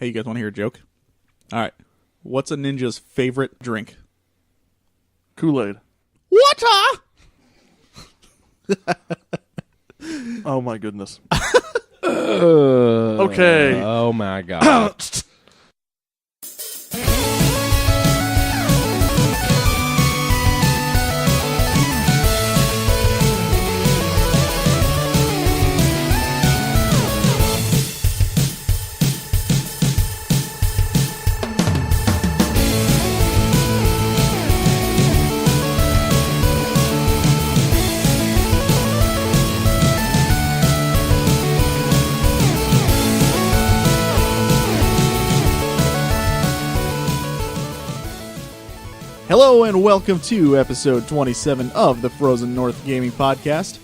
Hey, you guys want to hear a joke? All right. What's a ninja's favorite drink? Kool-Aid. Water! Oh my goodness. Okay. Oh my God. Hello and welcome to episode 27 of the Frozen North Gaming Podcast.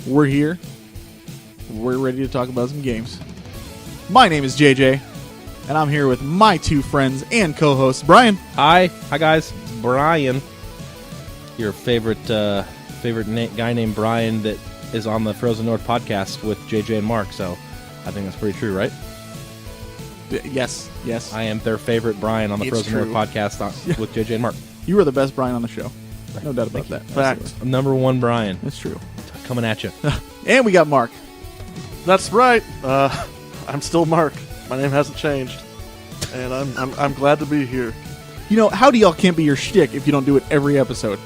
We're here. We're ready to talk about some games. My name is JJ, and I'm here with my two friends and co-hosts, Brian. Hi guys. It's Brian. Your favorite guy named Brian that is on the Frozen North podcast with JJ and Mark. So I think that's pretty true, right? Yes. I am their favorite Brian on the Frozen North podcast with JJ and Mark. You are the best Brian on the show. No doubt about that. Fact. I'm number one Brian. That's true. Coming at you. And we got Mark. That's right. I'm still Mark. My name hasn't changed, and I'm glad to be here. You know, how do y'all can't be your shtick if you don't do it every episode?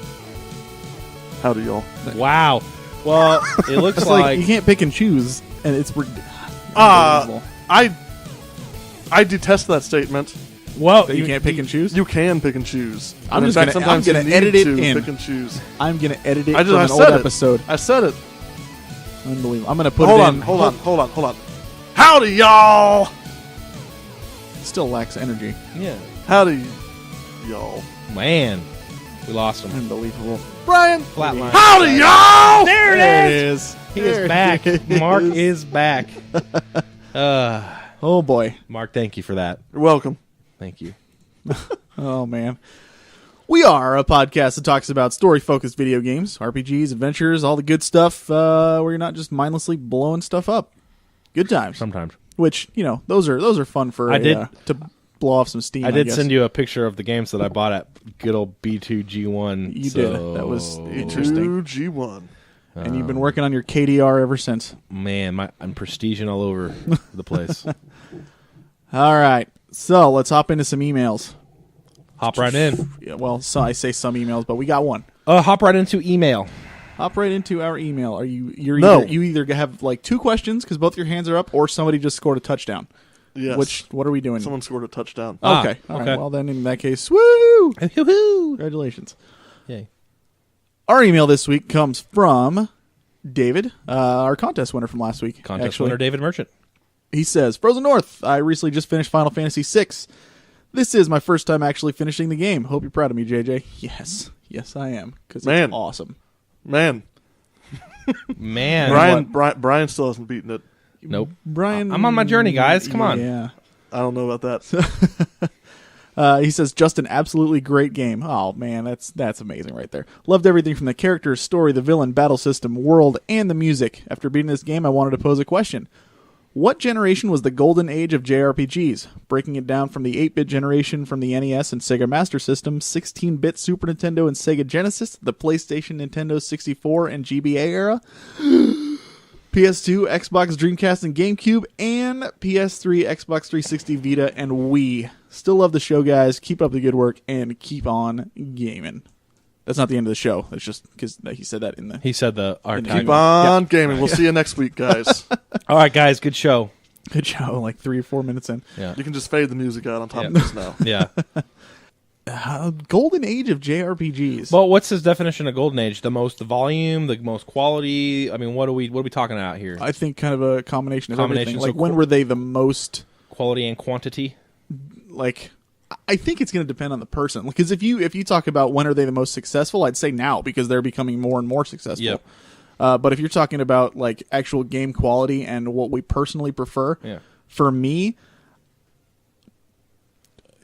Howdy, y'all. Wow. Well, it looks It's like you can't pick and choose, and it's unbelievable. I detest that statement. Well, That you can't pick and choose? You can pick and choose. I'm And just in fact, gonna- sometimes I'm gonna you need edit it to in. pick and choose. I'm going to edit it I from an said old it. episode. I said it. Unbelievable. I'm going to put Hold it on, in. hold on. Howdy, y'all. Still lacks energy. yeah. Howdy, y'all. Man, we lost him. Unbelievable. Brian. Flatline. Howdy, y'all. There There it it is. is. He is back. Mark is back. Oh, boy. Mark, thank you for that. You're welcome. Thank you. Oh, man. We are a podcast that talks about story-focused video games, RPGs, adventures, all the good stuff, where you're not just mindlessly blowing stuff up. Good times. Sometimes. Which, you know, those are fun for to blow off some steam. I did guess. send you a picture of the games that I bought at good old B2G1. You did. That was interesting. G1. And you've been working on your KDR ever since. Man, I'm prestiging all over the place. All right. So let's hop into some emails. Hop right in. Yeah, well, so I say some emails, but we got one. Hop right into email. Hop right into our email. No. You either have like two questions because both your hands are up, or somebody just scored a touchdown. Yes. What are we doing? Someone scored a touchdown. Okay. All okay. right. Well, then in that case, woo! Hoo-hoo. Congratulations. Yay. Our email this week comes from David, our contest winner from last week. Contest winner David Merchant. He says, Frozen North, I recently just finished Final Fantasy VI. This is my first time actually finishing the game. Hope you're proud of me, JJ. Yes, I am. Because it's awesome. Man. Man. Brian still hasn't beaten it. Nope. Brian, I'm on my journey, guys. Come on. Yeah. I don't know about that. He says, just an absolutely great game. Oh, man, that's amazing right there. Loved everything from the characters, story, the villain, battle system, world, and the music. After beating this game, I wanted to pose a question. What generation was the golden age of JRPGs? Breaking it down from the 8-bit generation from the NES and Sega Master System, 16-bit Super Nintendo and Sega Genesis, the PlayStation, Nintendo 64, and GBA era, PS2, Xbox, Dreamcast, and GameCube, and PS3, Xbox 360, Vita, and Wii. Still love the show, guys. Keep up the good work, and keep on gaming. That's not the end of the show. That's just because he said that in the... He said the art. Keep on gaming. We'll see you next week, guys. All right, guys. Good show. Good show. Like 3 or 4 minutes in. Yeah. You can just fade the music out on top of this now. Yeah. Golden age of JRPGs. Well, what's his definition of golden age? The most volume, the most quality. I mean, what are we talking about here? I think kind of a combination of Combination, everything. Like, so when were they the most... Quality and quantity. Like, I think it's going to depend on the person. Because if you talk about when are they the most successful, I'd say now because they're becoming more and more successful. Yep. But if you're talking about like actual game quality and what we personally prefer, for me...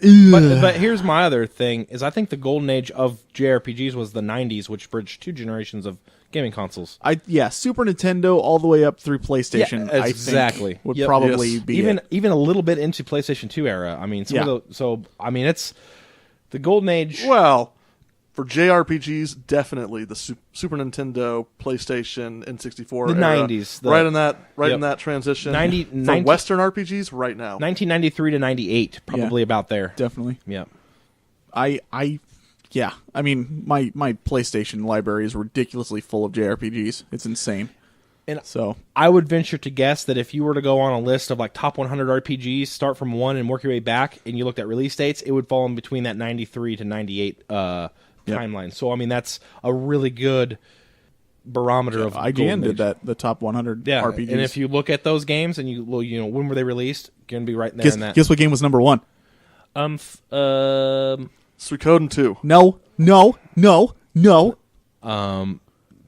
But here's my other thing, is I think the golden age of JRPGs was the 90s, which bridged two generations of gaming consoles. Super Nintendo all the way up through PlayStation. Yeah, I exactly. think would Yep. probably Yes. be Even a little bit into PlayStation 2 era. I mean, it's the golden age. Well, for JRPGs, definitely the Super Nintendo, PlayStation, N64, The era. 90s, right in Yep. that transition. 90 for Western RPGs, right now. 1993 to 98, probably about there. definitely. Yeah. Yeah. I mean, my PlayStation library is ridiculously full of JRPGs. It's insane. And So I would venture to guess that if you were to go on a list of like top 100 RPGs, start from 1 and work your way back, and you looked at release dates, it would fall in between that 93 to 98 timeline. So I mean, that's a really good barometer of IGN golden did age. that, the top 100 Yeah, RPGs. and if you look at those games and when were they released, you're gonna be right there guess, in that. guess what game was number 1? Suikoden 2. No.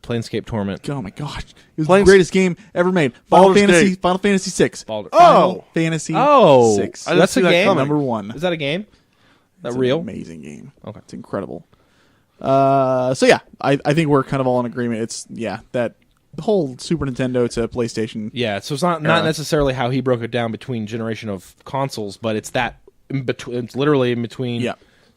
Planescape Torment. Oh my gosh. It was Planes- the greatest game ever made. Final Baldur's Fantasy Gate. Final Fantasy 6. Baldur. Final Fantasy 6. I didn't that's see a that game. coming. Number 1. Is that a game? That It's real? An amazing game. Okay. It's incredible. So yeah, I think we're kind of all in agreement. It's that the whole Super Nintendo to PlayStation. Yeah, so it's not necessarily how he broke it down between generation of consoles, but it's that in between. It's literally in between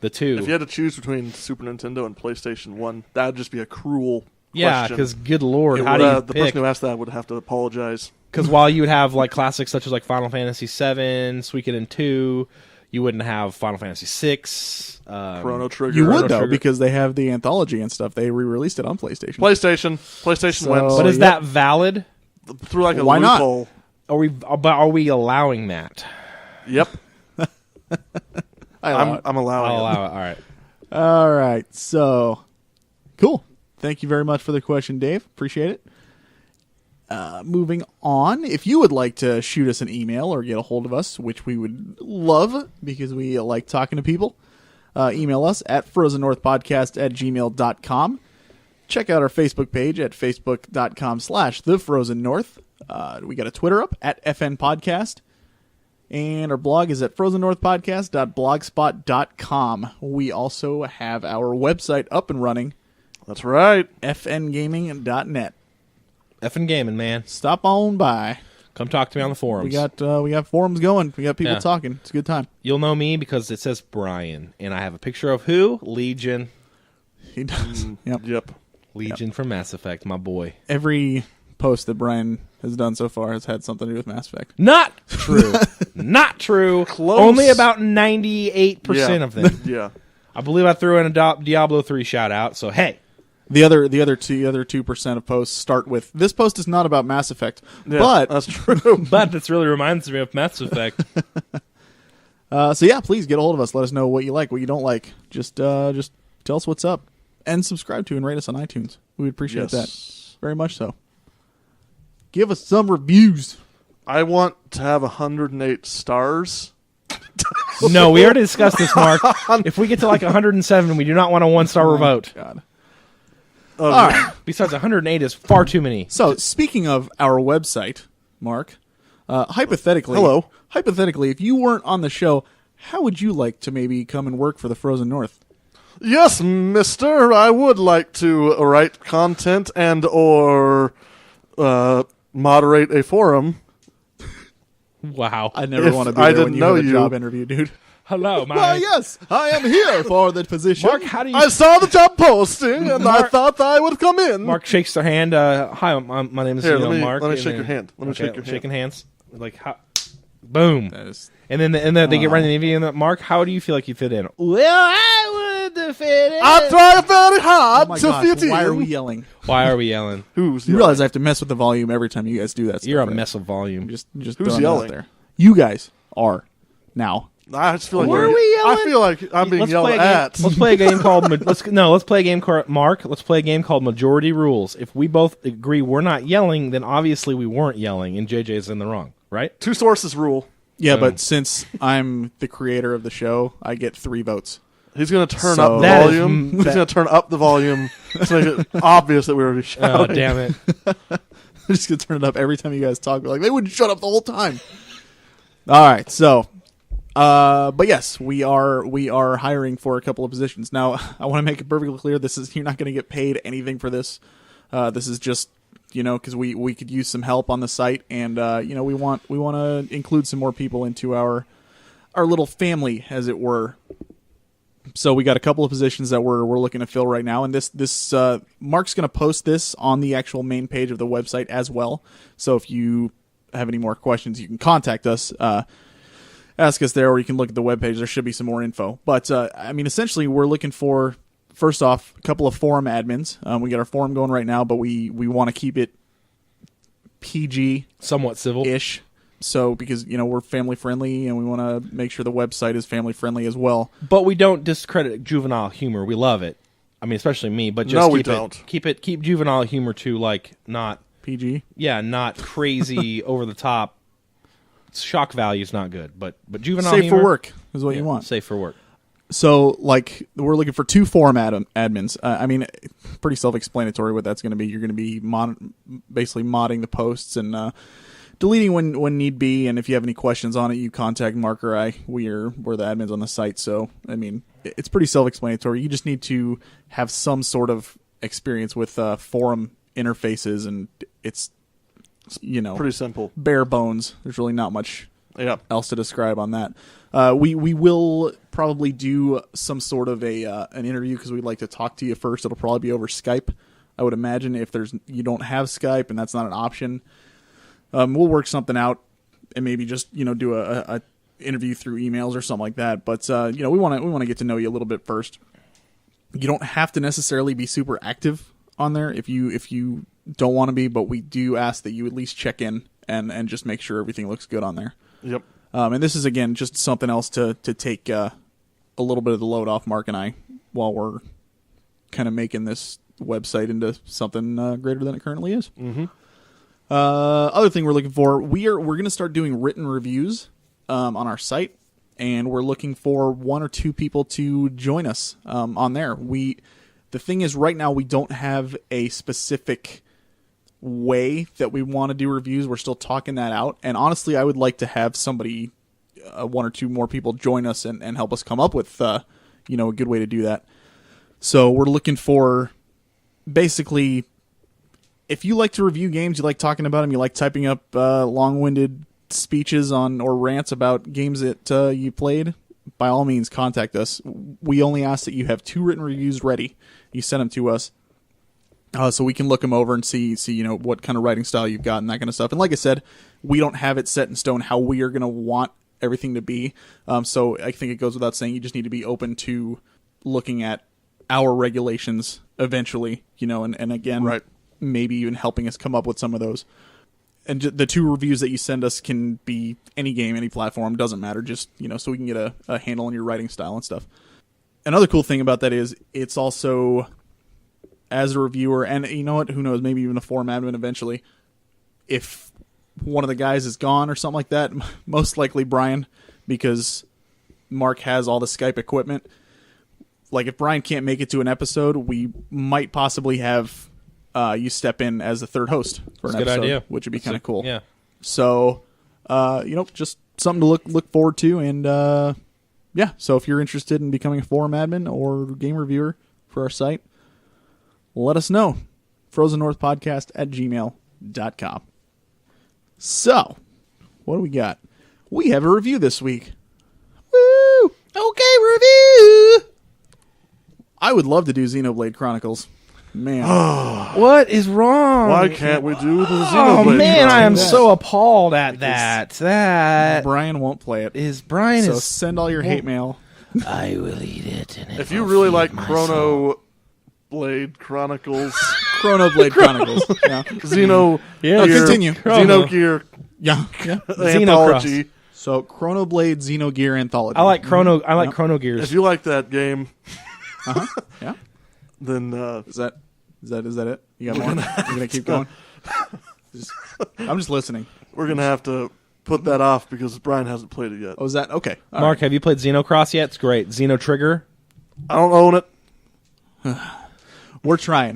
the two. If you had to choose between Super Nintendo and PlayStation 1, that would just be a cruel Yeah, question. because good lord, It how would, do you the pick? person who asked that would have to apologize. Because while you would have like classics such as like Final Fantasy VII, Suikoden 2, you wouldn't have Final Fantasy 6. Chrono Trigger. You would though, Trigger. because they have the anthology and stuff. They re-released it on PlayStation. PlayStation So- wins. But is yep. that valid? Through like a Why not? loophole. Are we allowing that? Yep. I allow it. I'm allowing I'll it. allow it. All right. All right, so cool. Thank you very much for the question, Dave. Appreciate it. Moving on, if you would like to shoot us an email or get a hold of us, which we would love because we like talking to people, email us at frozennorthpodcast@gmail.com. Check out our Facebook page at facebook.com/thefrozennorth. We got a Twitter up at FN Podcast. And our blog is at frozennorthpodcast.blogspot.com. We also have our website up and running, That's right. fngaming.net. Effing gaming, man. Stop on by. Come talk to me on the forums. We got forums going. We got people Yeah. talking. It's a good time. You'll know me because it says Brian, and I have a picture of who? Legion. He does. Yep. Yep. Legion from Mass Effect, my boy. Every post that Brian has done so far has had something to do with Mass Effect. Not true. Not true. Close. Only about 98% of them. Yeah. I believe I threw in a Diablo 3 shout out, so hey. The other 2% of posts start with, this post is not about Mass Effect, Yeah, but that's true. But this really reminds me of Mass Effect. so yeah, please get a hold of us. Let us know what you like, what you don't like. Just tell us what's up, and subscribe to and rate us on iTunes. We would appreciate that very much. So, give us some reviews. I want to have 108 stars. No, we already discussed this, Mark. If we get to like 107, we do not want a 1-star vote. God. Oh, All right. Besides, 108 is far too many. So, speaking of our website, Mark, hypothetically, Hello. Hypothetically, if you weren't on the show, how would you like to maybe come and work for the Frozen North? Yes, mister. I would like to write content and or moderate a forum. Wow. I never If want to be I there when didn't you know have a you- job interview, dude. Hello, my... Well, yes, I am here for the position. Mark, how do you... I saw the job posting, and I thought I would come in. Mark shakes their hand. Hi, my name is Here, let me- Mark. let me and shake then- your hand. Let me shake your hand. Shaking hands. Like, how... Boom. That is- And then they get right in the interview, and Mark, how do you feel like you fit in? Well, I would fit in. I try very Oh hard my to gosh, fit in. why are we yelling? Why are we yelling? Who's You yelling? realize I have to mess with the volume every time you guys do that stuff. You're a right? mess of volume. Just Who's throwing it out yelling? there. You guys are now. I just feel like Why you're- are we yelling? I feel like I'm being Let's yelled play a game. at. Let's play a game called. Let's play a game called Mark. Let's play a game called Majority Rules. If we both agree we're not yelling, then obviously we weren't yelling, and JJ's in the wrong, right? Two sources rule. Yeah, Boom. but since I'm the creator of the show, I get 3 votes. He's going to turn So- up the That is- volume. He's going to turn up the volume to make it obvious that we were Oh shouting. damn it! I'm just gonna turn it up every time you guys talk. We're like, they wouldn't shut up the whole time. All right, so, but yes, we are hiring for a couple of positions. Now, I want to make it perfectly clear: you're not going to get paid anything for this. This is just, because we could use some help on the site, and we want to include some more people into our little family, as it were. So we got a couple of positions that we're looking to fill right now, and this Mark's going to post this on the actual main page of the website as well. So if you have any more questions, you can contact us, ask us there, or you can look at the webpage. There should be some more info. But essentially, we're looking for, first off, a couple of forum admins. We got our forum going right now, but we want to keep it PG, somewhat civil-ish. So, because, we're family friendly and we want to make sure the website is family friendly as well. But we don't discredit juvenile humor. We love it. I mean, especially me, but just keep juvenile humor to not PG. Yeah, not crazy over the top. Shock value is not good, but juvenile safe humor for work is what you want. Safe for work. So, we're looking for 2 forum admins. Pretty self-explanatory what that's going to be. You're going to be basically modding the posts and deleting when need be, and if you have any questions on it, you contact Mark or I. We're the admins on the site, so it's pretty self-explanatory. You just need to have some sort of experience with forum interfaces, and it's pretty simple, bare bones. There's really not much else to describe on that. We will probably do some sort of an interview because we'd like to talk to you first. It'll probably be over Skype, I would imagine. If you don't have Skype and that's not an option. We'll work something out and maybe just do a interview through emails or something like that. But we want to get to know you a little bit first. You don't have to necessarily be super active on there if you don't want to be, but we do ask that you at least check in and just make sure everything looks good on there. Yep. And this is again just something else to take a little bit of the load off Mark and I while we're kind of making this website into something greater than it currently is. Mm-hmm. Other thing we're looking for, we're going to start doing written reviews on our site, and we're looking for 1 or 2 people to join us on there. The thing is, right now we don't have a specific way that we want to do reviews. We're still talking that out, and honestly, I would like to have somebody, 1 or 2 more people join us and help us come up with a good way to do that. So we're looking for basically, if you like to review games, you like talking about them, you like typing up long-winded speeches or rants about games that you played, by all means, contact us. We only ask that you have 2 written reviews ready. You send them to us so we can look them over and see what kind of writing style you've got and that kind of stuff. And like I said, we don't have it set in stone how we are going to want everything to be. So I think it goes without saying you just need to be open to looking at our regulations eventually, and again, right. Maybe even helping us come up with some of those. And the 2 reviews that you send us can be any game, any platform, doesn't matter, just, so we can get a handle on your writing style and stuff. Another cool thing about that is it's also, as a reviewer, and you know what, who knows, maybe even a forum admin eventually, if one of the guys is gone or something like that, most likely Brian, because Mark has all the Skype equipment. If Brian can't make it to an episode, we might possibly have you step in as a third host for an episode, idea. Which would be kind of cool. Yeah. So, just something to look forward to, and So if you're interested in becoming a forum admin or game reviewer for our site, let us know. FrozenNorthPodcast@gmail.com. So, what do we got? We have a review this week. Woo! Okay, review. I would love to do Xenoblade Chronicles. Man. What is wrong? Why can't we do the Xenoblade Oh, man, I am Chronicles? so appalled at that. Brian won't play it. Brian send all your hate mail. I will eat it. And If you really like Chrono Blade Chronicles, Chronoblade Chronicles. Yeah. Xeno Yeah, Gear, continue. Xenogear Yeah. Anthology. So Chronoblade Xenogear Anthology. I like Chrono Gears. If you like that game, Yeah. then Is that it? You got more? You're gonna keep going? I'm just listening. we're gonna have to put that off because Brian hasn't played it yet. Oh, is that okay? All Mark, have you played Xenocross yet? It's great. Xeno Trigger. I don't own it. right.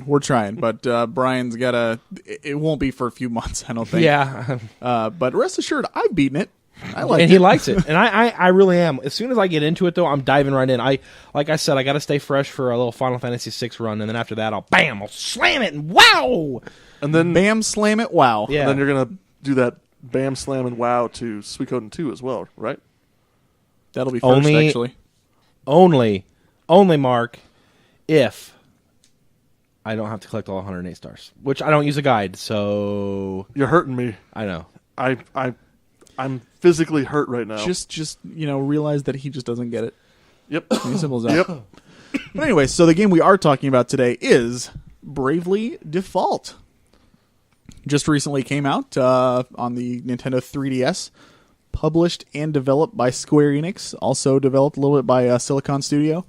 We're trying, but Brian's got it won't be for a few months, I don't think. Yeah. But rest assured, I've beaten it. I like and it. he likes it, and I really am. As soon as I get into it, though, I'm diving right in. Like I said, I got to stay fresh for a little Final Fantasy VI run, and then after that, I'll slam it, and wow! And then Bam, slam it, wow. Yeah. And then you're gonna do that bam, slam, and wow to Suikoden 2 as well, right? That'll be first, actually. Only, Mark, if I don't have to collect all 108 stars, which I don't use a guide, so You're hurting me. I know. I'm physically hurt right now. Just realize that he just doesn't get it. Yep. As simple as that. Yep. But anyway, so the game we are talking about today is Bravely Default. Just recently came out on the Nintendo 3DS. Published and developed by Square Enix. Also developed a little bit by Silicon Studio.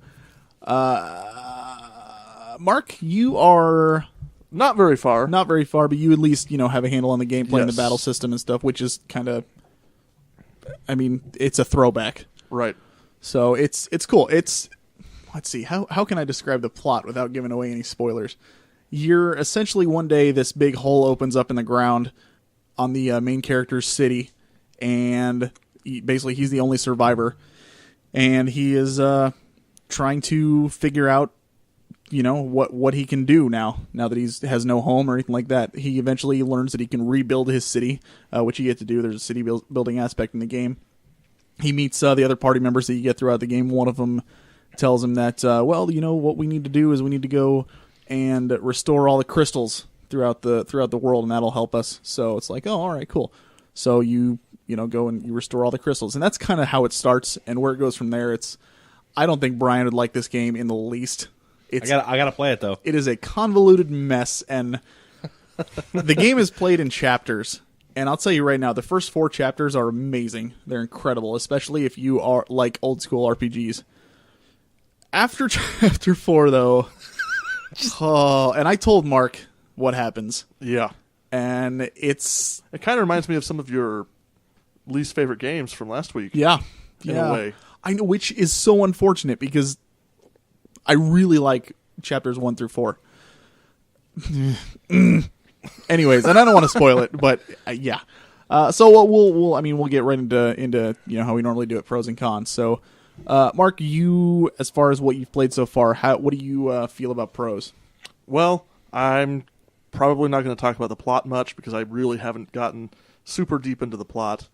Mark, you are Not very far. not very far, but you at least have a handle on the gameplay and the Yes. battle system and stuff, which is kind of, it's a throwback. Right. So it's cool. Let's see, how can I describe the plot without giving away any spoilers? You're essentially one day this big hole opens up in the ground on the main character's city, and basically he's the only survivor, and he is trying to figure out what he can do now that he has no home or anything like that. He eventually learns that he can rebuild his city, which you get to do. There's a city building aspect in the game. He meets the other party members that you get throughout the game. One of them tells him that, what we need to do is we need to go and restore all the crystals throughout the world, and that'll help us. So it's like, oh, all right, cool. So you go and you restore all the crystals, and that's kind of how it starts. And where it goes from there, I don't think Brian would like this game in the least. I gotta play it though. It is a convoluted mess, and the game is played in chapters. And I'll tell you right now, the first 4 chapters are amazing. They're incredible, especially if you are like old school RPGs. After chapter 4, though, and I told Mark what happens, Yeah. and It kind of reminds me of some of your least favorite games from last week. in a way. I know, which is so unfortunate because I like chapters 1 through 4. Anyways, and I don't want to spoil it, but yeah. So we'll get right into how we normally do it, pros and cons. So, Mark, you, as far as what you've played so far, what do you feel about pros? Well, I'm probably not going to talk about the plot much because I really haven't gotten super deep into the plot.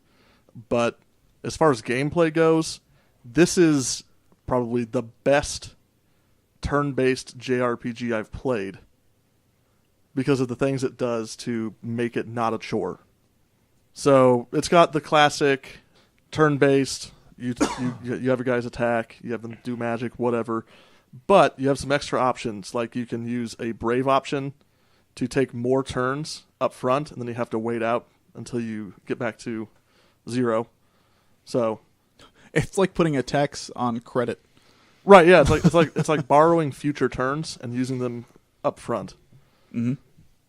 But as far as gameplay goes, this is probably the best turn-based JRPG I've played because of the things it does to make it not a chore. So it's got the classic turn-based, you have your guys attack, you have them do magic, whatever, but you have some extra options, like you can use a brave option to take more turns up front, and then you have to wait out until you get back to 0. So It's like putting attacks on credit. right, yeah, it's like borrowing future turns and using them up front. Mm-hmm.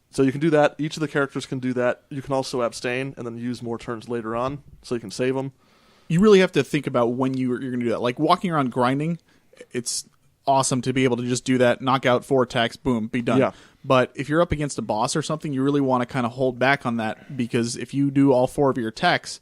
So you can do that. Each of the characters can do that. You can also abstain and then use more turns later on, so you can save them. You really have to think about when you're going to do that. Like walking around grinding, it's awesome to be able to just do that, knock out 4 attacks, boom, be done. Yeah. But if you're up against a boss or something, you really want to kind of hold back on that, because if you do all 4 of your attacks,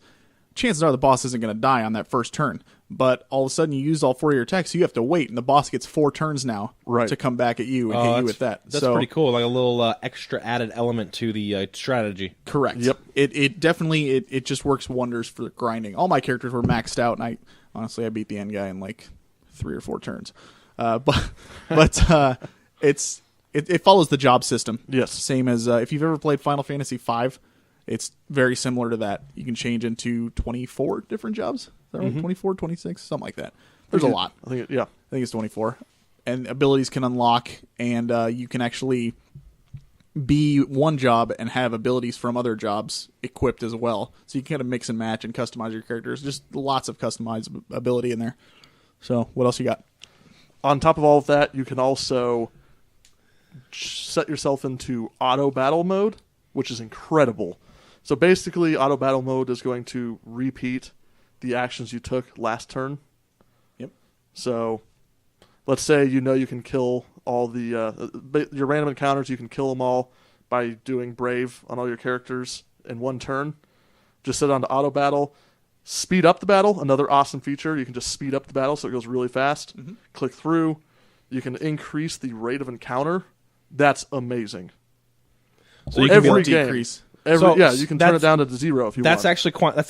chances are the boss isn't going to die on that first turn. But all of a sudden you use all 4 of your attacks, so you have to wait, and the boss gets 4 turns now to come back at you and hit you with that. That's pretty cool. Like a little extra added element to the strategy. Correct. Yep. It definitely it just works wonders for grinding. All my characters were maxed out, and I honestly beat the end guy in like 3 or 4 turns. But it follows the job system. Yes. Same as if you've ever played Final Fantasy V, it's very similar to that. You can change into 24 different jobs. Is that right? 24, 26, something like that. There's a lot. I think I think it's 24. And abilities can unlock, and you can actually be one job and have abilities from other jobs equipped as well. So you can kind of mix and match and customize your characters. Just lots of customizability in there. So what else you got? On top of all of that, you can also set yourself into auto battle mode, which is incredible. So basically, auto battle mode is going to repeat the actions you took last turn. Yep. So let's say you can kill all the your random encounters. You can kill them all by doing brave on all your characters in one turn. Just set on to auto battle, Speed up the battle, another awesome feature. You can just speed up the battle so it goes really fast. Mm-hmm. Click through. You can increase the rate of encounter. That's amazing. So you can every game, decrease. you can turn it down to 0 if you want. That's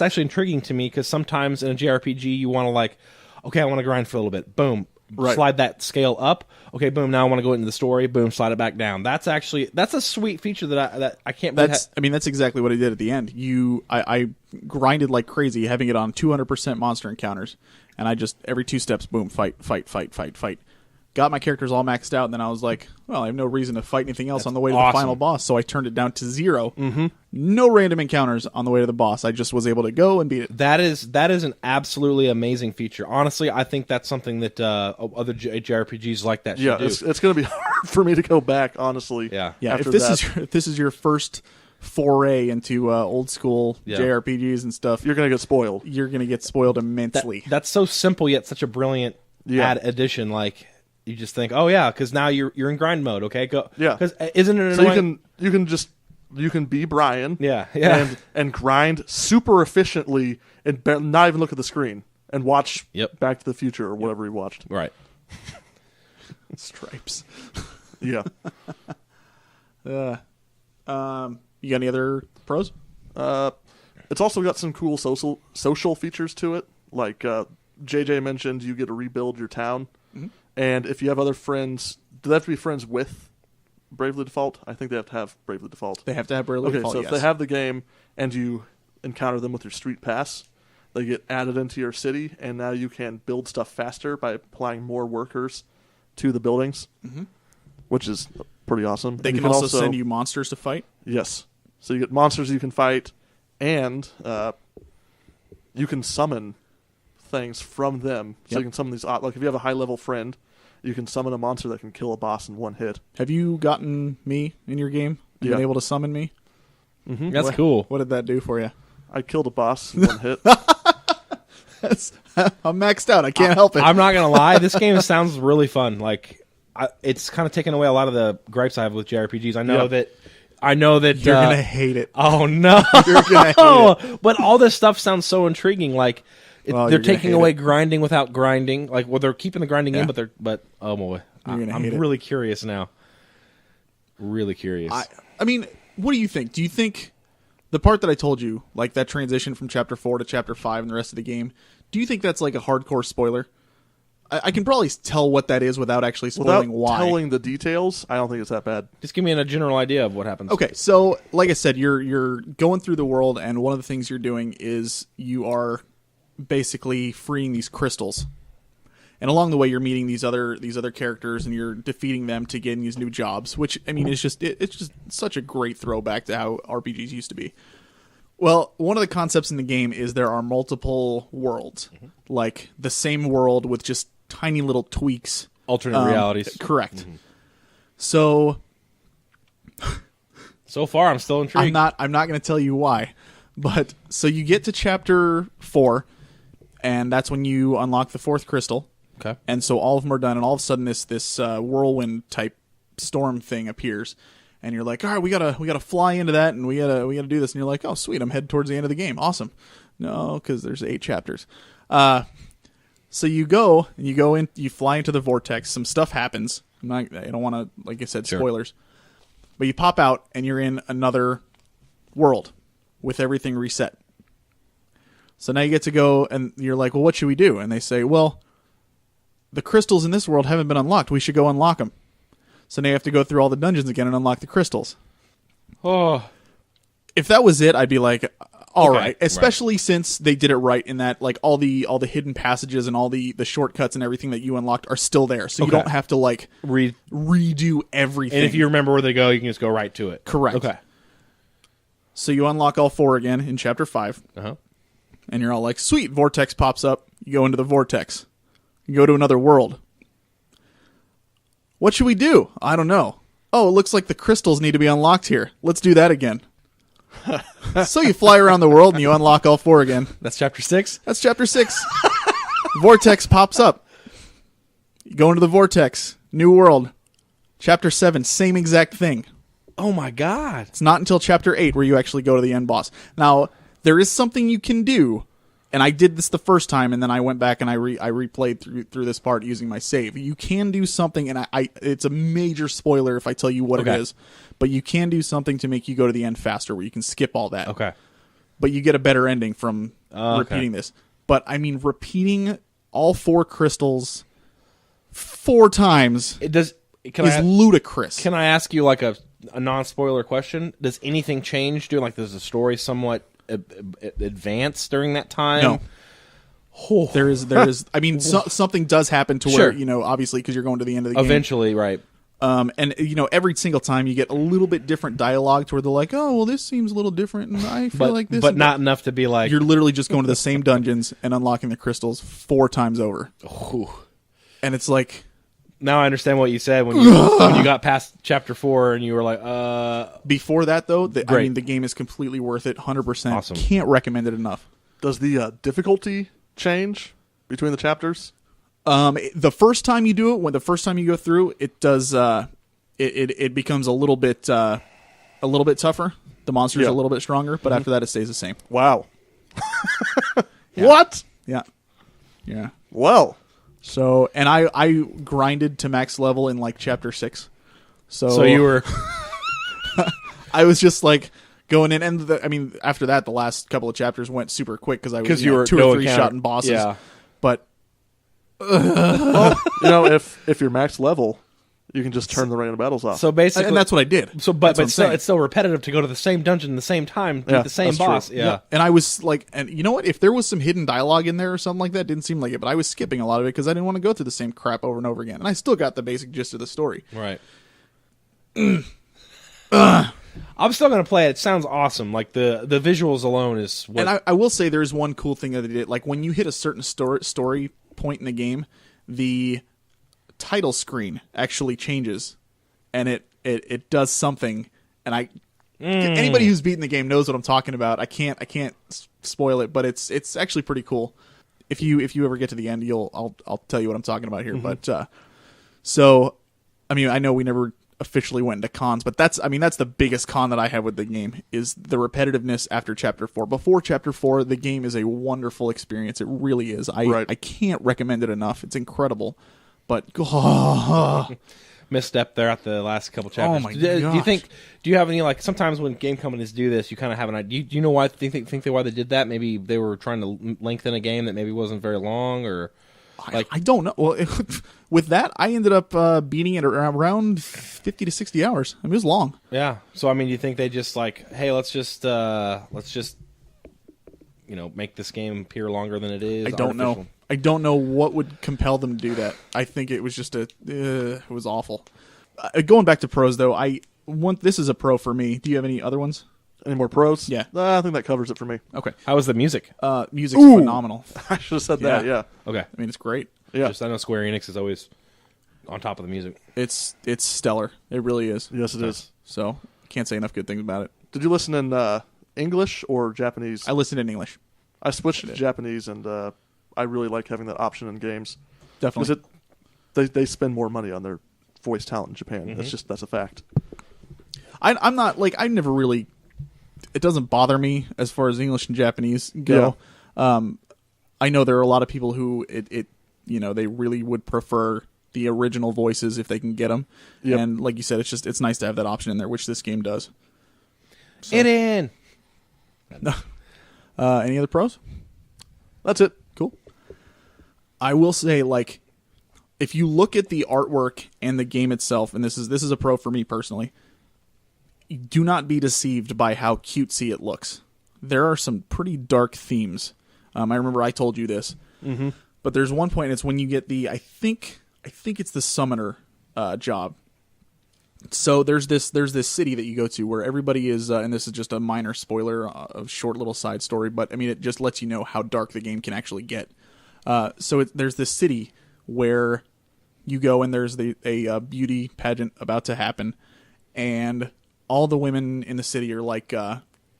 actually intriguing to me because sometimes in a JRPG you want to like, okay, I want to grind for a little bit. Boom. Right. Slide that scale up. Okay, boom. Now I want to go into the story. Boom. Slide it back down. That's a sweet feature that I can't. That's exactly what I did at the end. I grinded like crazy, having it on 200% monster encounters, and I just every 2 steps, boom, fight. Got my characters all maxed out, and then I was like, well, I have no reason to fight anything else on the way to the final boss, so I turned it down to 0. Mm-hmm. No random encounters on the way to the boss. I just was able to go and beat it. That is an absolutely amazing feature. Honestly, I think that's something that other JRPGs like that should do. It's going to be hard for me to go back, honestly. Yeah. If this is your first foray into old school JRPGs and stuff, you're going to get spoiled. You're going to get spoiled immensely. That's so simple yet such a brilliant addition. Like, you just think, oh yeah, because now you're in grind mode. Okay, go. Yeah. Because isn't it annoying? So you can be Brian. Yeah. And grind super efficiently and not even look at the screen and watch Back to the Future or whatever he watched. Right. Stripes. Yeah. You got any other pros? It's also got some cool social features to it. Like JJ mentioned, you get to rebuild your town. Mm-hmm. And if you have other friends, do they have to be friends with Bravely Default? I think they have to have Bravely Default. They have to have Bravely Default, so if they have the game and you encounter them with your street pass, they get added into your city, and now you can build stuff faster by applying more workers to the buildings, which is pretty awesome. They can also send you monsters to fight? Yes. So you get monsters you can fight, and you can summon things from them. So you can summon these, like if you have a high-level friend, you can summon a monster that can kill a boss in one hit. Have you gotten me in your game and been able to summon me? Mm-hmm. That's cool. What did that do for you? I killed a boss in one hit. I'm maxed out. I can't help it. I'm not gonna lie. This game sounds really fun. Like, it's kind of taken away a lot of the gripes I have with JRPGs. I know that you're gonna hate it. Oh no, You're gonna hate it. But all this stuff sounds so intriguing. Like, they're taking away grinding without grinding. Like, well, they're keeping the grinding in, but oh boy, I'm really curious now. Really curious. I mean, what do you think? Do you think the part that I told you, like that transition from Chapter 4 to Chapter 5 and the rest of the game, do you think that's like a hardcore spoiler? I can probably tell what that is without actually spoiling why. Without telling the details, I don't think it's that bad. Just give me a general idea of what happens. Okay, so like I said, you're going through the world, and one of the things you're doing is you are basically freeing these crystals. And along the way, you're meeting these other characters, and you're defeating them to get these new jobs. Which, I mean, it's just such a great throwback to how RPGs used to be. Well, one of the concepts in the game is there are multiple worlds, like the same world with just tiny little tweaks, alternate realities. Correct. So far, I'm still intrigued. I'm not going to tell you why, but so you get to Chapter 4, and that's when you unlock the 4th crystal. Okay. And so all of them are done, and all of a sudden this whirlwind type storm thing appears, and you're like, all right, we gotta fly into that, and we gotta do this, and you're like, oh sweet, I'm headed towards the end of the game, awesome. No, because there's 8 chapters. So you go in, you fly into the vortex. Some stuff happens. I don't want to, like I said, spoilers. But you pop out, and you're in another world with everything reset. So now you get to go, and you're like, well, what should we do? And they say, well, the crystals in this world haven't been unlocked. We should go unlock them. So now you have to go through all the dungeons again and unlock the crystals. Oh. If that was it, I'd be like, all right. Especially since they did it right in that, like, all the hidden passages and all the shortcuts and everything that you unlocked are still there. So you don't have to, like, redo everything. And if you remember where they go, you can just go right to it. Correct. Okay. So you unlock all 4 again in Chapter 5. Uh-huh. And you're all like, sweet, vortex pops up. You go into the vortex. You go to another world. What should we do? I don't know. Oh, it looks like the crystals need to be unlocked here. Let's do that again. So you fly around the world and you unlock all 4 again. That's Chapter 6? That's Chapter 6. Vortex pops up. You go into the vortex. New world. Chapter 7, same exact thing. Oh my god. It's not until Chapter 8 where you actually go to the end boss. Now, there is something you can do, and I did this the first time, and then I went back and I replayed through this part using my save. You can do something, and I it's a major spoiler if I tell you what it is, but you can do something to make you go to the end faster, where you can skip all that. Okay. But you get a better ending from repeating this. But I mean, repeating all 4 crystals 4 times is ludicrous. Can I ask you like a non-spoiler question? Does anything change? Does the story somewhat advance during that time? No. Oh. There is. I mean, something does happen to where, obviously, because you're going to the end of the game. Eventually, right. And every single time you get a little bit different dialogue to where they're like, oh, well, this seems a little different, and I feel like this. But not enough to be like... You're literally just going to the same dungeons and unlocking the crystals 4 times over. Ooh. And it's like... Now I understand what you said when you got past chapter 4 and you were like, Before that, though, the game is completely worth it, 100%. Awesome. Can't recommend it enough. Does the difficulty change between the chapters? The first time you do it, the first time you go through, it does. It becomes a little bit tougher. The monster's a little bit stronger, but after that, it stays the same. Wow. Yeah. What? Yeah. Well. So, and I grinded to max level in like chapter 6. So you were. I was just like going in, and after that, the last couple of chapters went super quick because I was you were 2 or 3 shotting bosses. Yeah. But. Well, if you're max level, you can just turn the random battles off. So basically, and that's what I did. So, but still, it's still repetitive to go to the same dungeon at the same time, beat the same boss. True. Yeah. And I was like, and you know what? If there was some hidden dialogue in there or something like that, it didn't seem like it. But I was skipping a lot of it because I didn't want to go through the same crap over and over again. And I still got the basic gist of the story. Right. I'm still gonna play it. It sounds awesome. Like the visuals alone is. What... And I will say there is one cool thing that they did. Like when you hit a certain story point in the game, the title screen actually changes, and it does something. And anybody who's beaten the game knows what I'm talking about. I can't spoil it, but it's actually pretty cool. If you ever get to the end, I'll tell you what I'm talking about here. Mm-hmm. But so I know we never officially went into cons, but that's the biggest con that I have with the game is the repetitiveness after chapter 4. Before chapter 4, the game is a wonderful experience. It really is. I can't recommend it enough. It's incredible. But misstep there at the last couple chapters. Oh my gosh. Do you have any, like, sometimes when game companies do this, you kind of have an idea. Do you know why why they did that? Maybe they were trying to lengthen a game that maybe wasn't very long, or like I don't know. Well, with that, I ended up beating it around 50 to 60 hours. It was long. Yeah. So do you think they just like, hey, let's just make this game appear longer than it is? I don't know. I don't know what would compel them to do that. I think it was just it was awful. Going back to pros though, this is a pro for me. Do you have any other ones? Any more pros? Yeah. I think that covers it for me. Okay. How was the music? Music's phenomenal. I should have said that, yeah. Okay. I mean, it's great. Yeah. I know Square Enix is always on top of the music. It's stellar. It really is. Yes, it is. So, can't say enough good things about it. Did you listen in English or Japanese? I listened in English. I switched to Japanese, and I really like having that option in games. Definitely. Because they spend more money on their voice talent in Japan. Mm-hmm. That's a fact. I'm not, like, I never really... It doesn't bother me as far as English and Japanese go. Yeah. I know there are a lot of people who they really would prefer the original voices if they can get them. Yep. And like you said, it's nice to have that option in there, which this game does. So. Any other pros? That's it. Cool. I will say, like, if you look at the artwork and the game itself, and this is a pro for me personally, do not be deceived by how cutesy it looks. There are some pretty dark themes. I remember I told you this, but there's one point. It's when you get I think it's the summoner job. So there's this city that you go to where everybody is, and this is just a minor spoiler, a short little side story, but I mean it just lets you know how dark the game can actually get. So there's this city where you go and there's a beauty pageant about to happen, and all the women in the city are like,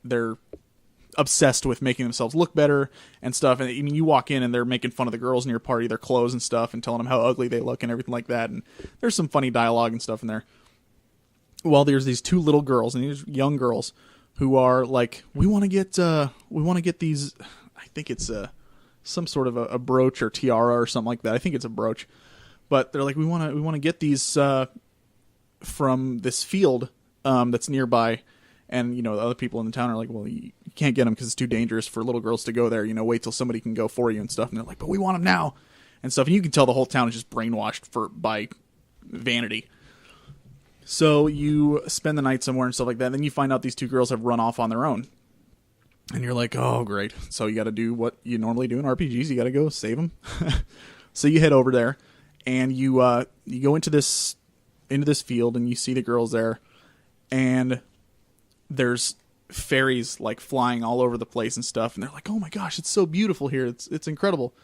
they're obsessed with making themselves look better and stuff. And I mean, you walk in and they're making fun of the girls in your party, their clothes and stuff, and telling them how ugly they look and everything like that. And there's some funny dialogue and stuff in there. Well, there's these 2 little girls, and these young girls who are like, we want to get these. I think it's some sort of a brooch or tiara or something like that. I think it's a brooch. But they're like, we want to get these from this field that's nearby. And, the other people in the town are like, well, you can't get them because it's too dangerous for little girls to go there. Wait till somebody can go for you and stuff. And they're like, but we want them now and stuff. And you can tell the whole town is just brainwashed by vanity. So you spend the night somewhere and stuff like that. And then you find out these two girls have run off on their own. And you're like, oh, great. So you got to do what you normally do in RPGs. You got to go save them. So you head over there and you go into this field and you see the girls there. And there's fairies like flying all over the place and stuff, and they're like, oh my gosh, it's so beautiful here, it's incredible.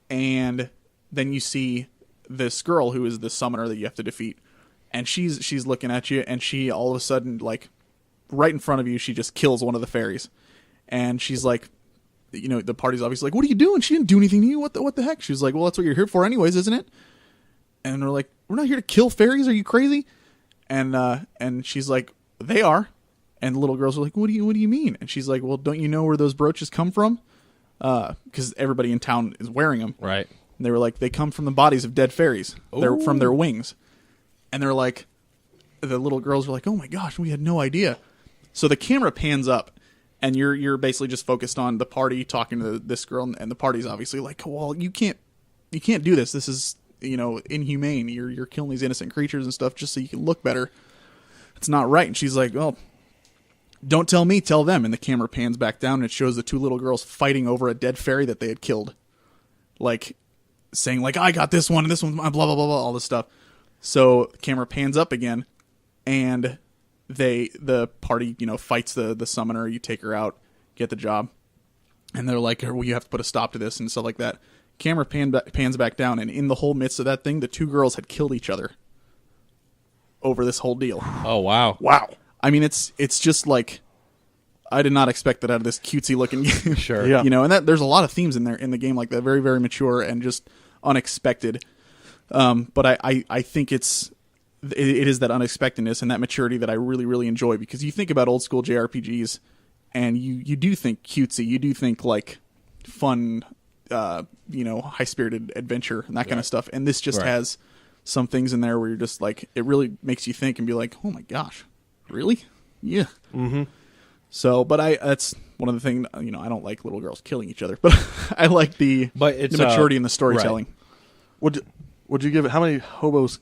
And then you see this girl who is the summoner that you have to defeat, and she's looking at you, and she all of a sudden, like right in front of you, she just kills one of the fairies. And she's like, the party's obviously like, what are you doing? She didn't do anything to you. What the heck? She was like, well, that's what you're here for anyways, isn't it? And they're like, we're not here to kill fairies, are you crazy? And she's like, they are. And the little girls are like, what do you mean? And she's like, well, don't you know where those brooches come from? Because everybody in town is wearing them. Right. And they were like, they come from the bodies of dead fairies. Ooh. They're from their wings. And they're like, the little girls were like, oh my gosh, we had no idea. So the camera pans up, and you're basically just focused on the party talking to this girl, and the party's obviously like, well, you can't do this. This is, inhumane. You're killing these innocent creatures and stuff just so you can look better. It's not right. And she's like, well, don't tell me, tell them. And the camera pans back down, and it shows the two little girls fighting over a dead fairy that they had killed. Like, saying, like, I got this one, and this one's mine, blah, blah, blah, blah, all this stuff. So the camera pans up again, and the party, fights the summoner. You take her out, get the job. And they're like, well, you have to put a stop to this and stuff like that. Camera pans back down, and in the whole midst of that thing, the two girls had killed each other over this whole deal. Oh, wow. Wow. I mean, it's just like, I did not expect that out of this cutesy looking game. Sure. Yeah. And that there's a lot of themes in the game like that, very, very mature and just unexpected. But I think it is that unexpectedness and that maturity that I really, really enjoy, because you think about old school JRPGs and you do think cutesy, you do think like fun, high spirited adventure and that kind of stuff. And this just has some things in there where you're just like, it really makes you think and be like, oh my gosh. Really? Yeah. Mm-hmm. So, but that's one of the things, I don't like little girls killing each other, but I like the maturity in the storytelling. Right. Would you give it, how many hobos?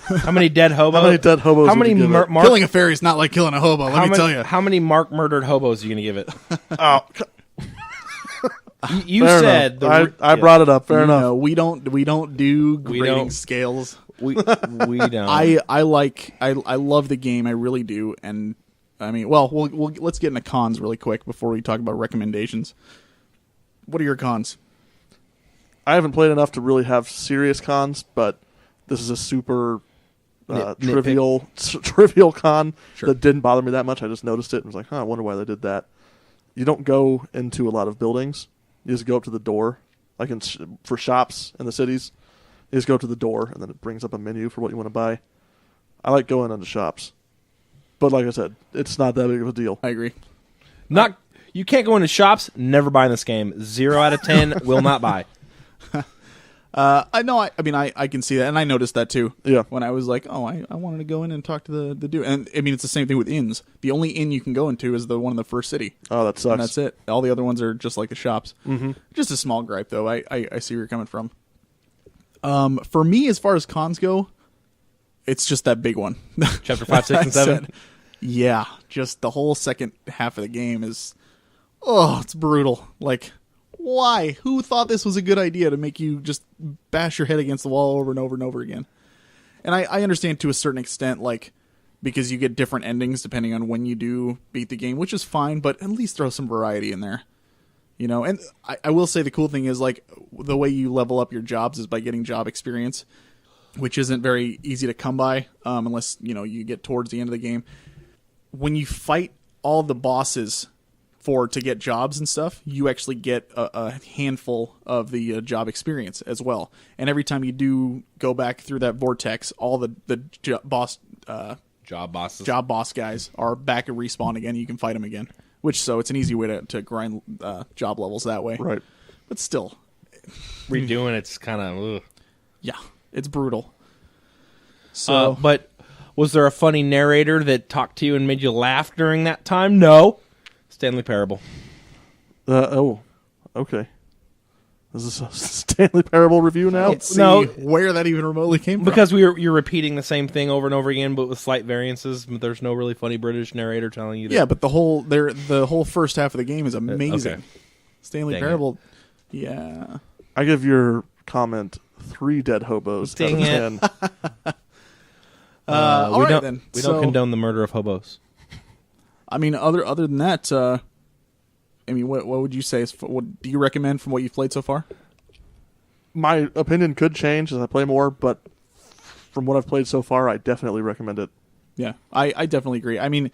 How many dead hobos? How many dead hobos? How many killing a fairy is not like killing a hobo, let me tell you. How many murdered hobos are you going to give it? Oh, you said I brought it up. Fair enough. We don't do grading scales. We don't. I love the game. I really do. And I mean, we'll let's get into cons really quick before we talk about recommendations. What are your cons? I haven't played enough to really have serious cons, but this is a super trivial con that didn't bother me that much. I just noticed it and was like, I wonder why they did that. You don't go into a lot of buildings. You just go up to the door, like for shops in the cities. You just go to the door, and then it brings up a menu for what you want to buy. I like going into shops. But like I said, it's not that big of a deal. I agree. You can't go into shops, never buy in this game. 0 out of 10, will not buy. I know. I mean, I can see that, and I noticed that too. Yeah. When I was like, I wanted to go in and talk to the dude, and I mean, it's the same thing with inns. The only inn you can go into is the one in the first city. Oh, that sucks. And that's it. All the other ones are just like the shops. Mm-hmm. Just a small gripe, though. I see where you're coming from. For me, as far as cons go, it's just that big one. Chapter 5, 6, and 7. Yeah, just the whole second half of the game is, it's brutal. Like, why? Who thought this was a good idea to make you just bash your head against the wall over and over and over again? And I understand to a certain extent, like, because you get different endings depending on when you do beat the game, which is fine, but at least throw some variety in there. And I will say the cool thing is, like, the way you level up your jobs is by getting job experience, which isn't very easy to come by unless, you get towards the end of the game. When you fight all the bosses to get jobs and stuff, you actually get a handful of the job experience as well. And every time you do go back through that vortex, all the job boss guys are back and respawn again. You can fight them again. So it's an easy way to grind job levels that way. Right. but still, Redoing it's kind of. yeah, it's brutal. So, But was there a funny narrator that talked to you and made you laugh during that time? No. Stanley Parable. Okay. Is this a Stanley Parable review now? let's see no. where that even remotely came from. Because you're repeating the same thing over and over again, but with slight variances. But there's no really funny British narrator telling you that. Yeah, but the whole first half of the game is amazing. Okay. Stanley Dang Parable, yeah. I give your comment 3 dead hobos Dang out of 10. All right, then. We So, don't condone the murder of hobos. I mean, other than that, I mean, what would you say? What do you recommend from what you've played so far? My opinion could change as I play more, but from what I've played so far, I definitely recommend it. Yeah, I definitely agree. I mean,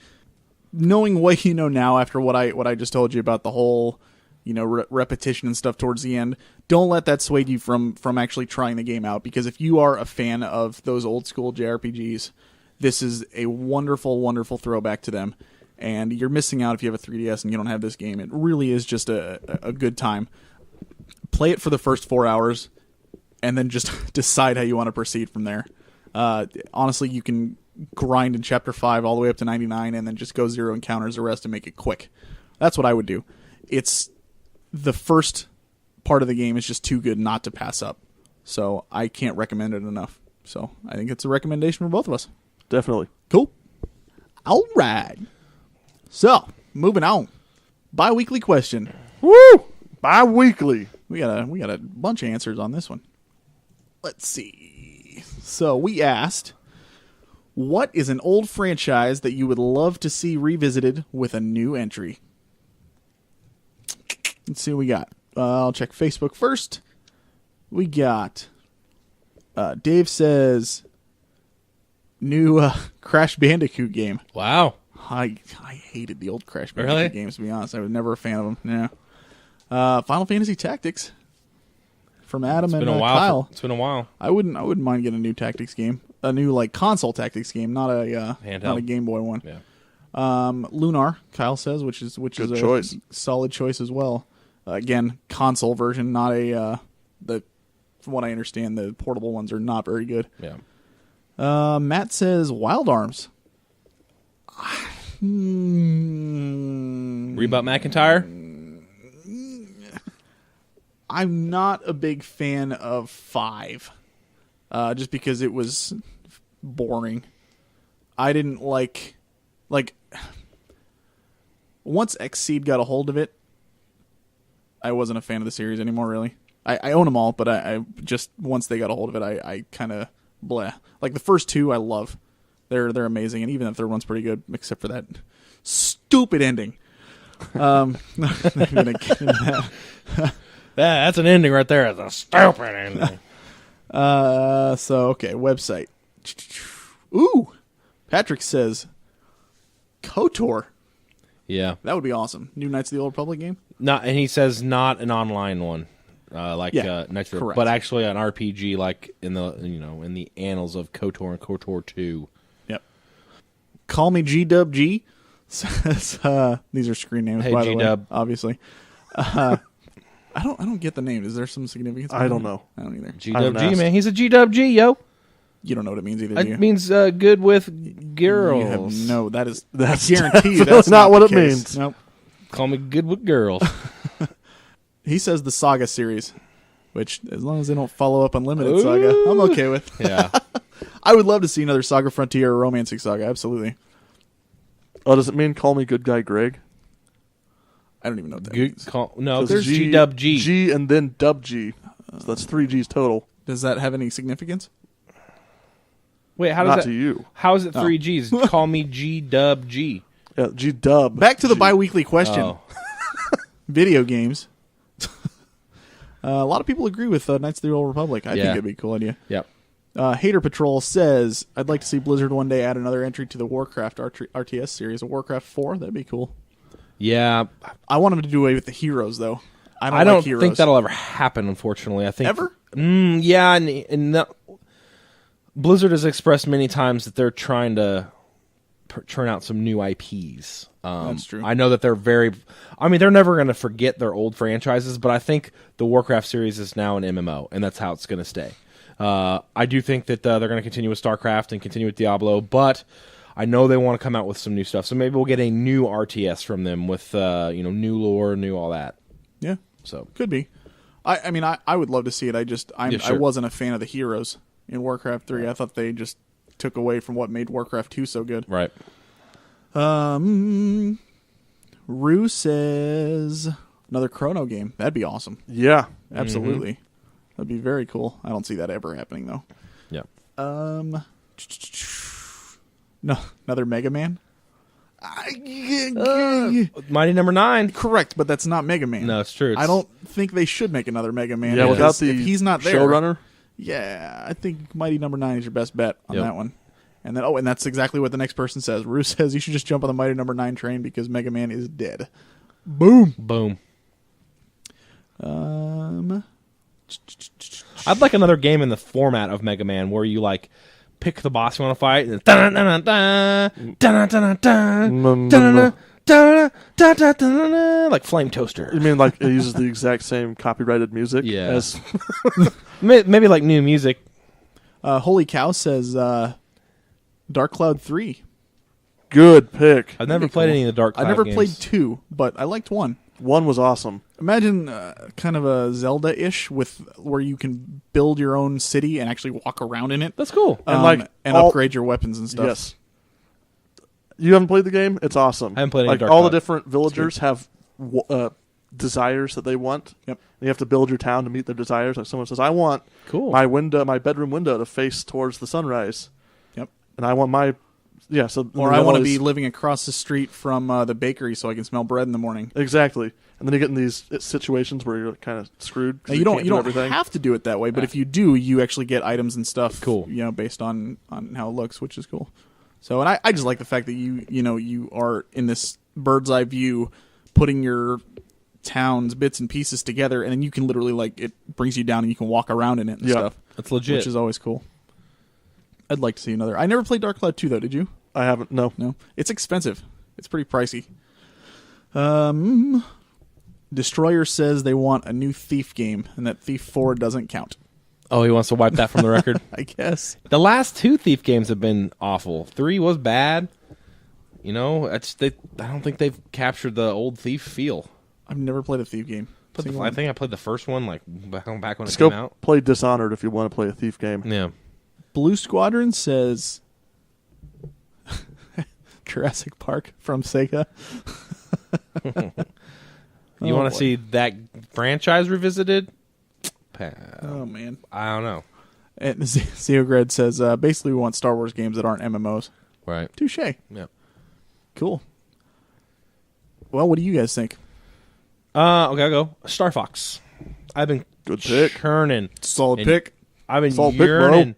knowing what you know now after what I just told you about the whole, repetition and stuff towards the end, don't let that sway you from actually trying the game out. Because if you are a fan of those old school JRPGs, this is a wonderful, wonderful throwback to them. And you're missing out if you have a 3DS and you don't have this game. It really is just a good time. Play it for the first 4 hours, and then just decide how you want to proceed from there. Honestly, you can grind in Chapter 5 all the way up to 99, and then just go 0 encounters the rest and make it quick. That's what I would do. It's the first part of the game is just too good not to pass up. So I can't recommend it enough. So I think it's a recommendation for both of us. Definitely. Cool. All right. So, moving on. Bi-weekly question. Woo! Bi-weekly. We got a bunch of answers on this one. Let's see. So, we asked, what is an old franchise that you would love to see revisited with a new entry? Let's see what we got. I'll check Facebook first. We got Dave says new Crash Bandicoot game. Wow. I hated the old Crash Bandicoot Really? games, to be honest. I was never a fan of them. Yeah. Final Fantasy Tactics from Adam and Kyle. It's been a while. I wouldn't mind getting a new tactics game, a new console tactics game, not a Handheld. Game Boy one. Yeah. Lunar, Kyle says, which is Good a choice. solid choice as well. Again, console version, not from what I understand, the portable ones are not very good. Yeah. Matt says Wild Arms. Reboot McIntyre? I'm not a big fan of 5, just because it was boring. I didn't like once Xseed got a hold of it, I wasn't a fan of the series anymore. Really, I own them all, but I just once they got a hold of it, I kind of bleh. Like the first 2, I love. They're amazing, and even the third one's pretty good, except for that stupid ending. Not gonna get into that. That's an ending right there. It's a stupid ending. So okay, website. Ooh, Patrick says KOTOR. Yeah. That would be awesome. New Knights of the Old Republic game. And he says not an online one, Knights of the- correct. but actually an RPG, like in the annals of KOTOR and KOTOR 2. Yep. Call me GWG. Says these are screen names, Hey, by the way. G-Dub. Obviously. I don't get the name. Is there some significance? I don't know. I don't either. GWG, man. He's a GWG, yo. You don't know what it means either, do you? It means good with girls. You have no. That's That's I guarantee you definitely that's not what the it case. means. Nope. Call me good with girls. He says the Saga series, which as long as they don't follow up Unlimited Saga, I'm okay with. Yeah. I would love to see another Saga Frontier or Romancing Saga. Absolutely. Oh, does it mean call me good guy Greg? I don't even know what that Good means. no, So there's it's GWG. G and then dub G. So that's 3 G's total. Does that have any significance? Wait, how does Not that? to you. How is it 3 G's? Call me GWG. Yeah, G dub. Back to the G. bi-weekly question. Oh. Video games. A lot of people agree with Knights of the Old Republic. I think Yeah. it'd be a cool idea. Yep. Hater Patrol says, I'd like to see Blizzard one day add another entry to the Warcraft RTS series. A Warcraft 4? That'd be cool. Yeah. I want them to do away with the heroes, though. I I don't like heroes. think that'll ever happen, unfortunately. I think Ever? Yeah, and Blizzard has expressed many times that they're trying to churn out some new IPs. That's true. I know that they're they're never going to forget their old franchises, but I think the Warcraft series is now an MMO, and that's how it's going to stay. I do think that they're going to continue with StarCraft and continue with Diablo, but I know they want to come out with some new stuff. So maybe we'll get a new RTS from them with new lore, new all that. Yeah, so could be. I would love to see it. I wasn't a fan of the heroes in Warcraft 3. I thought they just took away from what made Warcraft 2 so good. Right. Rue says another Chrono game. That'd be awesome. Yeah. Absolutely. Mm-hmm. That'd be very cool. I don't see that ever happening though. Yeah. No, another Mega Man. Mighty Number 9. Correct, but that's not Mega Man. No, it's true. I don't think they should make another Mega Man. Yeah, without the if he's not there, showrunner. Yeah, I think Mighty Number 9 is your best bet on that one. And then, and that's exactly what the next person says. Rue says you should just jump on the Mighty Number 9 train because Mega Man is dead. Boom. Boom. I'd like another game in the format of Mega Man where you like pick the boss you want to fight and like Flame Toaster. You mean like it uses the exact same copyrighted music? Yeah. As maybe like new music. Holy Cow says Dark Cloud 3. Good pick. I've never played any of the Dark Cloud I never games. played 2, but I liked 1. 1 was awesome. Imagine kind of a Zelda-ish with where you can build your own city and actually walk around in it. That's cool. And upgrade your weapons and stuff. Yes. You haven't played the game? It's awesome. I haven't played any Dark all Cloud. the different villagers have desires that they want. Yep. And you have to build your town to meet their desires. Like someone says, I want my bedroom window to face towards the sunrise. Yep. And I want my so or I want to be living across the street from the bakery so I can smell bread in the morning. Exactly. And then you get in these situations where you're kind of screwed. Now, you don't have to do it that way, but if you do, you actually get items and stuff. Cool. Based on how it looks, which is cool. So, and I just like the fact that you are in this bird's eye view, putting your town's bits and pieces together, and then you can literally it brings you down and you can walk around in it and stuff. That's legit. Which is always cool. I'd like to see another. I never played Dark Cloud 2 though. Did you? I haven't. No. It's expensive. It's pretty pricey. Destroyer says they want a new Thief game and that Thief 4 doesn't count. Oh, he wants to wipe that from the record? I guess. The last 2 Thief games have been awful. 3 was bad. I don't think they've captured the old Thief feel. I've never played a Thief game. I think I played the first one back when Just it came out. Play Dishonored if you want to play a Thief game. Yeah. Blue Squadron says Jurassic Park from Sega. You want to see that franchise revisited? Oh, man. I don't know. And Zeogred says, basically we want Star Wars games that aren't MMOs. Right. Touche. Yeah. Cool. Well, what do you guys think? Okay, I'll go. Star Fox. I've been Good pick. churning. Solid pick. I've been Solid pick, yearning.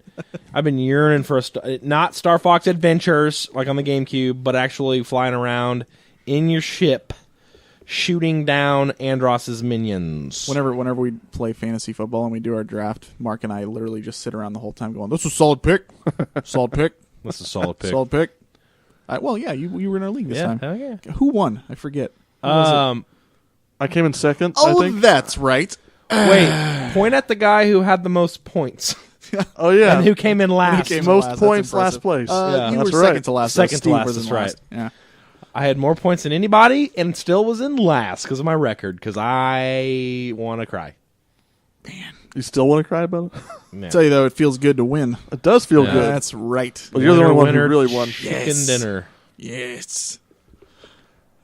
I've been yearning for not Star Fox Adventures like on the GameCube, but actually flying around in your ship, shooting down Andross's minions. Whenever we play fantasy football and we do our draft, Mark and I literally just sit around the whole time going, "This is a solid pick, solid pick, That's a solid pick. solid pick." You were in our league this time. Hell yeah. Who won? I forget. Who was it? I came in second, I think. That's right. Wait, point at the guy who had the most points Oh, yeah. and who came in last. came in Most last, points, that's last place. Yeah, you that's were right. second to last. Second to Steve last, was in that's right. last. Yeah. I had more points than anybody and still was in last because of my record because I want to cry. You still want to cry about it? Yeah. Tell you though, it feels good to win. It does feel good. That's right. But you're the only one who Winner, really won. Chicken Yes. dinner. Yes.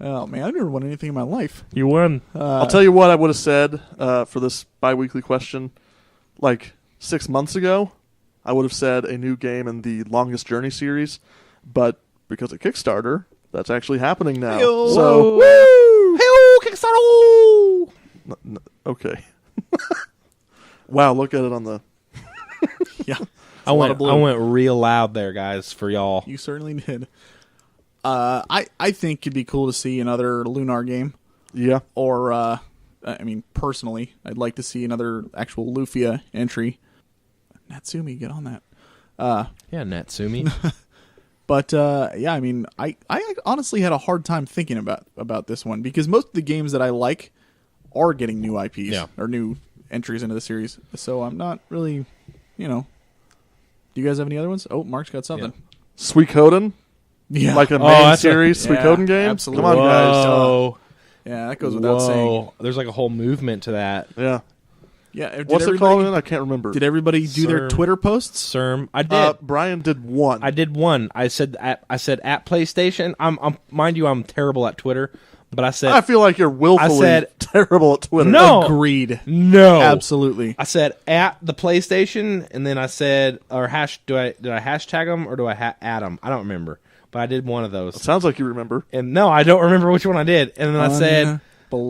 Oh man, I've never won anything in my life. You won. I'll tell you what I would have said for this bi-weekly question. Like 6 months ago, I would have said a new game in the Longest Journey series. But because of Kickstarter, that's actually happening now. Hey-o. So, Woo! Hey, Kickstarter! okay. Wow, look at it on the... Yeah. I went real loud there, guys, for y'all. You certainly did. I think it'd be cool to see another Lunar game. Yeah. Or, personally, I'd like to see another actual Lufia entry. Natsumi, get on that. Yeah, Natsumi. But yeah, I mean, I honestly had a hard time thinking about this one because most of the games that I like are getting new IPs or new entries into the series. So I'm not really, Do you guys have any other ones? Oh, Mark's got something. Yeah. Suikoden? Yeah. Like a main series Yeah, Suikoden game? absolutely. Come on, guys. Whoa. Yeah, that goes without saying. There's like a whole movement to that. Yeah. Yeah. What's it called? I can't remember. Did everybody do their Twitter posts? CERM. I did. Brian did one. I did one. I said at PlayStation. I'm mind you, I'm terrible at Twitter, but I said I feel like you're willfully terrible at Twitter. No. Agreed. No. Absolutely. I said at the PlayStation, and then I said did I hashtag them or do I add them? I don't remember, but I did one of those. It sounds like you remember. And no, I don't remember which one I did. And then I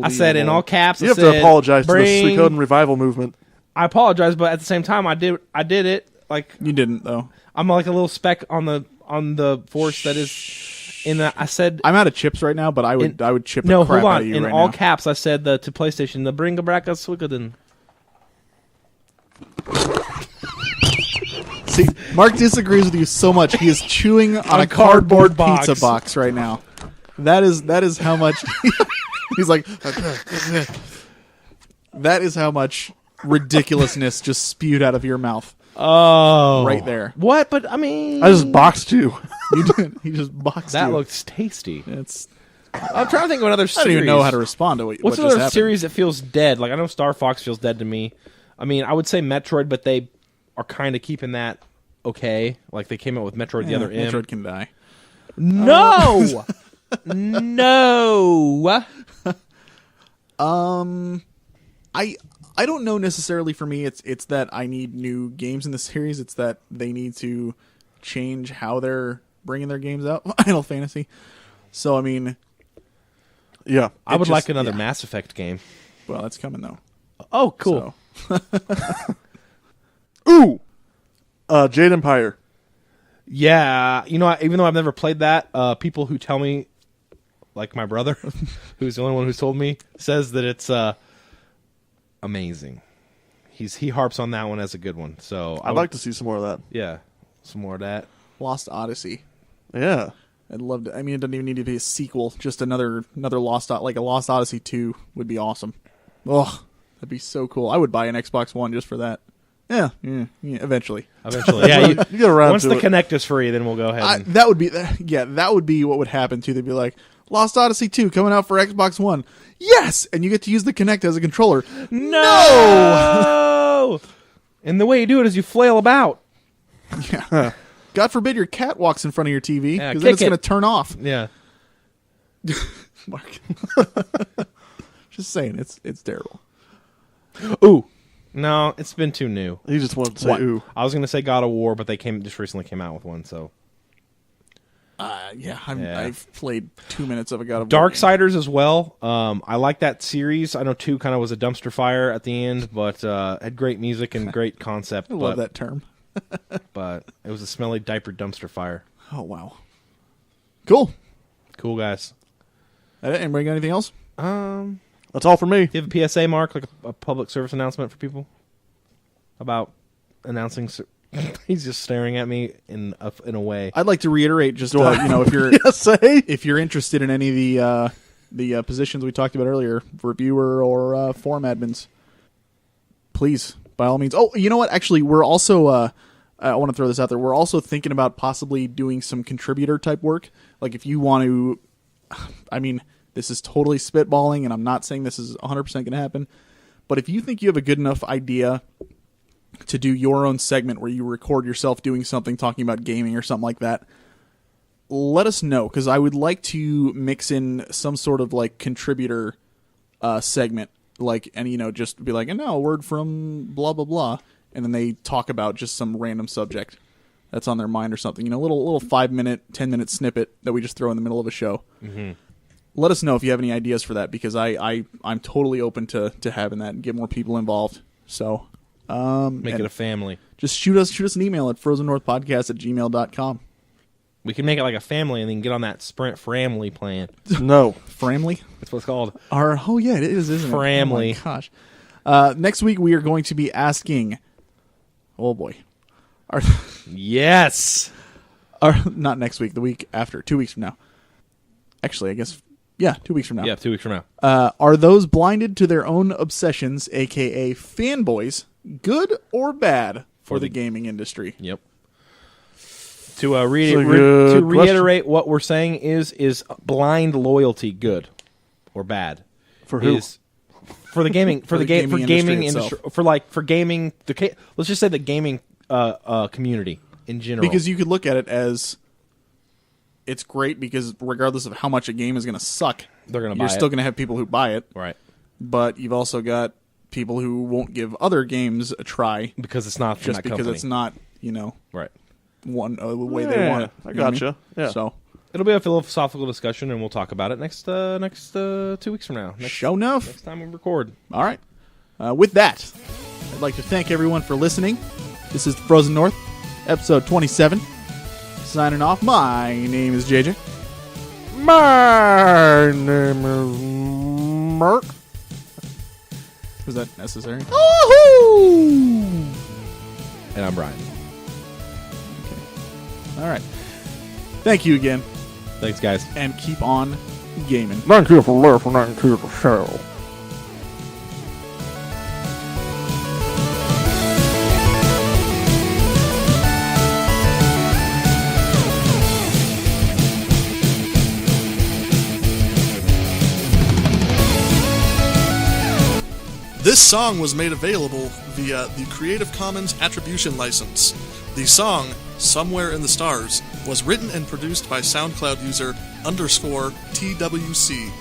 said in all caps. You have to apologize to the Suikoden revival movement. I apologize, but at the same time, I did it. Like you didn't though. I'm like a little speck on the force that is. I said I'm out of chips right now, but I would chip no. the crap Hold on. out of you In right all now. caps, I said to PlayStation, the bring back a Suikoden. See, Mark disagrees with you so much. He is chewing on a cardboard box. pizza box right now. That is how much he's like. That is how much ridiculousness just spewed out of your mouth. Oh, right there. What? But I mean, I just boxed you. You did. He just boxed that you. looks tasty. It's. I'm trying to think of another series. I don't even know how to respond to what What's just another happened. series that feels dead? Like I know Star Fox feels dead to me. I mean, I would say Metroid, but they are kind of keeping that okay. Like they came out with Metroid the other M. Metroid can die. No, no. I don't know necessarily for me. It's that I need new games in the series. It's that they need to change how they're bringing their games out. Final Fantasy. So I mean, yeah, I would like another Mass Effect game. Well, that's coming though. Oh, cool. So. Ooh, Jade Empire. Yeah, even though I've never played that, people who tell me, like my brother, who's the only one who's told me, says that it's amazing. He harps on that one as a good one. So I'd like to see some more of that. Yeah, some more of that. Lost Odyssey. Yeah, I'd love to. I mean, it doesn't even need to be a sequel. Just another Lost Odyssey 2 would be awesome. Oh, that'd be so cool. I would buy an Xbox One just for that. Yeah, eventually. Yeah, you get around once to the it. Kinect is free, then we'll go ahead. That would be what would happen too. They'd be like, Lost Odyssey 2 coming out for Xbox One. Yes, and you get to use the Kinect as a controller. No. And the way you do it is you flail about. Yeah. God forbid your cat walks in front of your TV Yeah, because then it's kick going to turn off. Yeah. Mark, just saying, it's terrible. Ooh. No, it's been too new. he just wanted to say ooh. I was going to say God of War, but they just recently came out with one, so. I've played 2 minutes of a God of War game. Darksiders as well. I like that series. I know 2 kind of was a dumpster fire at the end, but had great music and great concept. I love that term. But it was a smelly diaper dumpster fire. Oh, wow. Cool. Cool, guys. Anybody got anything else? That's all for me. Do you have a PSA, Mark, like a public service announcement for people about announcing? He's just staring at me in a way. I'd like to reiterate, just if you're interested in any of the positions we talked about earlier, reviewer or forum admins, please, by all means. Oh, you know what? Actually, we're also I want to throw this out there. We're also thinking about possibly doing some contributor type work. Like if you want to, I mean, this is totally spitballing, and I'm not saying this is 100% going to happen. But if you think you have a good enough idea to do your own segment where you record yourself doing something, talking about gaming or something like that, let us know, because I would like to mix in some sort of like contributor segment, like, and just be like, and now a word from blah blah blah, and then they talk about just some random subject that's on their mind or something. Little 5-minute, 10-minute snippet that we just throw in the middle of a show. Mm-hmm. Let us know if you have any ideas for that, because I'm totally open to having that and get more people involved. So. Make it a family. Just shoot us an email at frozennorthpodcast@gmail.com. We can make it like a family and then get on that Sprint Framley plan. No. Framley? That's what it's called. Yeah, it is, isn't it? Framley. Oh, my gosh. Next week, we are going to be asking... Oh, boy. Yes! Or not next week, the week after, 2 weeks from now. Actually, I guess, 2 weeks from now. Yeah, 2 weeks from now. Are those blinded to their own obsessions, a.k.a. fanboys, good or bad for the gaming industry? Yep. To That's a good reiterate, what we're saying is blind loyalty good or bad? For who? For the gaming gaming industry, itself. for gaming. Let's just say the gaming community in general. Because you could look at it as it's great because regardless of how much a game is going to suck, they're going to buy you're still going to have people who buy it. right, But you've also got people who won't give other games a try because it's not from just that because company. it's not, right. one the way they want it. I You know what gotcha. mean? Yeah. So, It'll be a philosophical discussion, and we'll talk about it next 2 weeks from now. show enough. Next time we record. All right. With that, I'd like to thank everyone for listening. This is the Frozen North, episode 27. Signing off. My name is JJ. My name is Mark. Was that necessary? And I'm Brian. All right. Thank you again, Thanks, guys. and keep on gaming. Thank you for listening to the show. This song was made available via the Creative Commons Attribution License. The song, Somewhere in the Stars, was written and produced by SoundCloud user _TWC.